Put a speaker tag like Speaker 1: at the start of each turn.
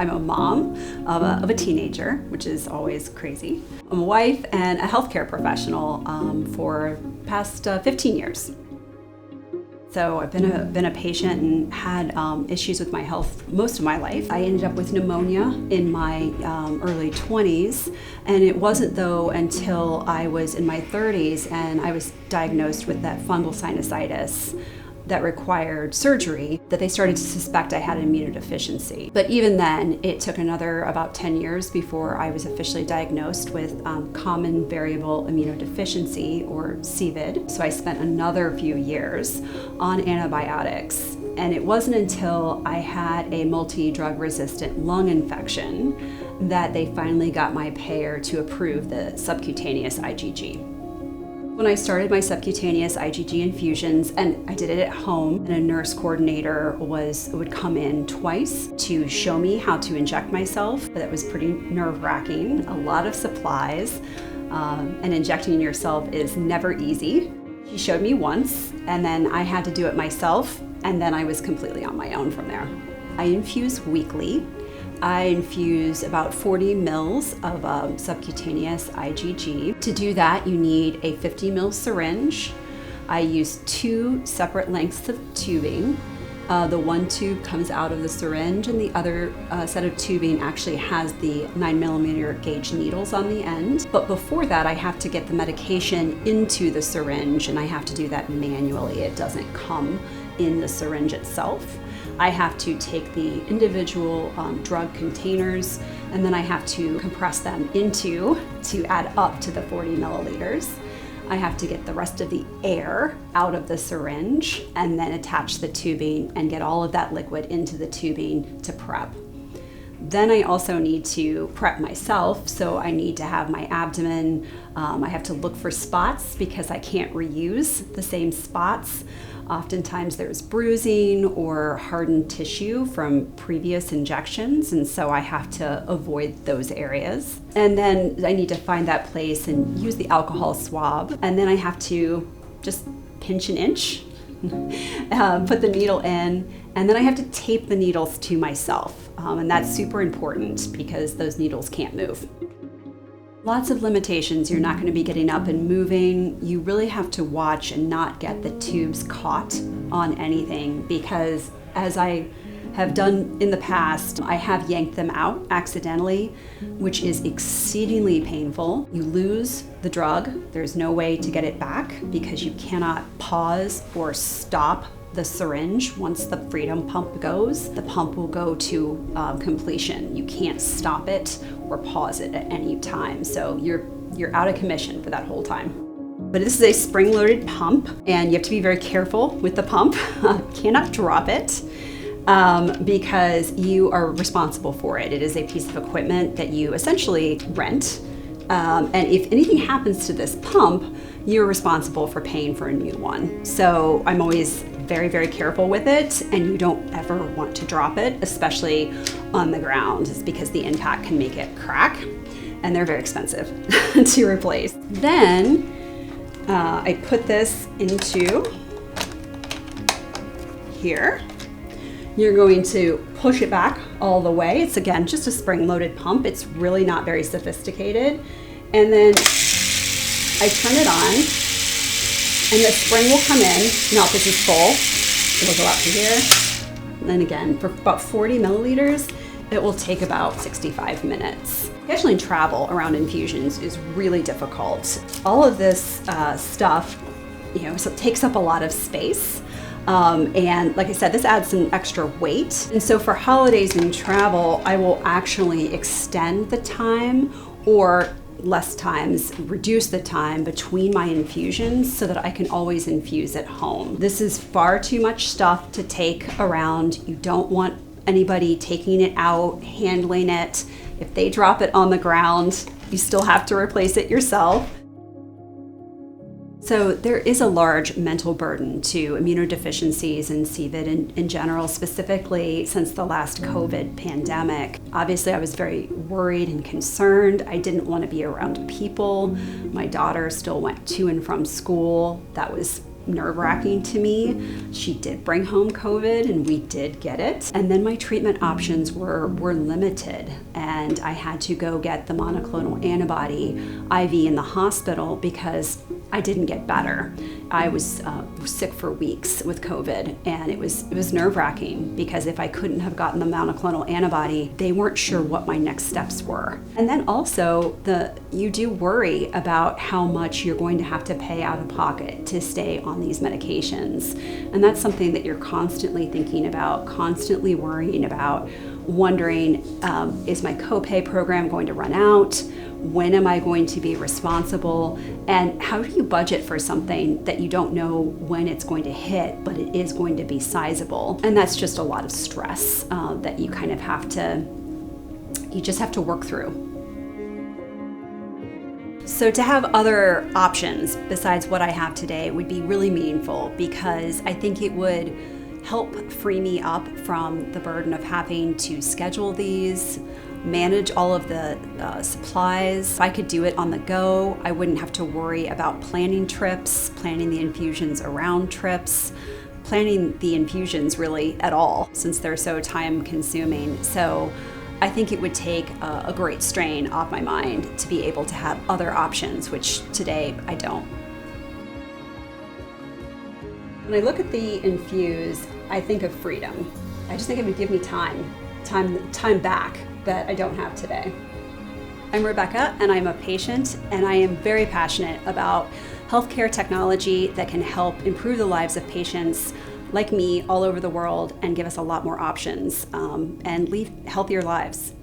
Speaker 1: I'm a mom of a teenager, which is always crazy. I'm a wife and a healthcare professional for past 15 years. So I've been a patient and had issues with my health most of my life. I ended up with pneumonia in my early 20s, and it wasn't though until I was in my 30s and I was diagnosed with that fungal sinusitis that required surgery that they started to suspect I had an immunodeficiency. But even then, it took another about 10 years before I was officially diagnosed with common variable immunodeficiency, or CVID. So I spent another few years on antibiotics. And it wasn't until I had a multi-drug resistant lung infection that they finally got my payer to approve the subcutaneous IgG. When I started my subcutaneous IgG infusions, and I did it at home, and a nurse coordinator would come in twice to show me how to inject myself. That was pretty nerve-wracking, a lot of supplies, and injecting yourself is never easy. She showed me once, and then I had to do it myself, and then I was completely on my own from there. I infuse weekly. I infuse about 40 mils of subcutaneous IgG. To do that, you need a 50 ml syringe. I use 2 separate lengths of tubing. The one tube comes out of the syringe, and the other set of tubing actually has the 9mm gauge needles on the end. But before that, I have to get the medication into the syringe, and I have to do that manually. It doesn't come in the syringe itself. I have to take the individual drug containers, and then I have to compress them to add up to the 40 milliliters. I have to get the rest of the air out of the syringe and then attach the tubing and get all of that liquid into the tubing to prep. Then I also need to prep myself, so I need to have my abdomen. I have to look for spots because I can't reuse the same spots. Oftentimes there's bruising or hardened tissue from previous injections, and so I have to avoid those areas. And then I need to find that place and use the alcohol swab, and then I have to just pinch an inch, put the needle in, and then I have to tape the needles to myself, and that's super important because those needles can't move. Lots of limitations. You're not going to be getting up and moving. You really have to watch and not get the tubes caught on anything, because as I have done in the past, I have yanked them out accidentally, which is exceedingly painful. You lose the drug. There's no way to get it back because you cannot pause or stop the syringe. Once the freedom pump goes, the pump will go to completion. You can't stop it or pause it at any time. So you're out of commission for that whole time. But this is a spring-loaded pump, and you have to be very careful with the pump. Cannot drop it because you are responsible for it. It is a piece of equipment that you essentially rent. And if anything happens to this pump, you're responsible for paying for a new one. So I'm always very, very careful with it, and you don't ever want to drop it, especially on the ground, is because the impact can make it crack, and they're very expensive to replace. Then I put this into here. You're going to push it back all the way. It's, again, just a spring-loaded pump. It's really not very sophisticated. And then I turn it on, and the spring will come in. Now this is full, it will go out to here. And then again, for about 40 milliliters, it will take about 65 minutes. Scheduling travel around infusions is really difficult. All of this stuff, so it takes up a lot of space. And like I said, this adds some extra weight. And so for holidays and travel, I will actually extend the time, or less times, reduce the time between my infusions so that I can always infuse at home. This is far too much stuff to take around. You don't want anybody taking it out, handling it. If they drop it on the ground, you still have to replace it yourself. So there is a large mental burden to immunodeficiencies and CVID in general, specifically since the last COVID pandemic. Obviously, I was very worried and concerned. I didn't want to be around people. My daughter still went to and from school. That was nerve-wracking to me. She did bring home COVID and we did get it. And then my treatment options were limited, and I had to go get the monoclonal antibody IV in the hospital because I didn't get better. I was sick for weeks with COVID, and it was nerve-wracking because if I couldn't have gotten the monoclonal antibody, they weren't sure what my next steps were. And then also you do worry about how much you're going to have to pay out of pocket to stay on these medications. And that's something that you're constantly thinking about, constantly worrying about, wondering, is my copay program going to run out? When am I going to be responsible? And how do you budget for something that you don't know when it's going to hit, but it is going to be sizable? And that's just a lot of stress that you kind of just have to work through. So to have other options besides what I have today would be really meaningful, because I think it would help free me up from the burden of having to schedule these, manage all of the supplies. If I could do it on the go, I wouldn't have to worry about planning trips, planning the infusions around trips, planning the infusions really at all, since they're so time consuming. So I think it would take a great strain off my mind to be able to have other options, which today I don't. When I look at the enFuse, I think of freedom. I just think it would give me time back that I don't have today. I'm Rebecca, and I'm a patient, and I am very passionate about healthcare technology that can help improve the lives of patients like me all over the world and give us a lot more options and lead healthier lives.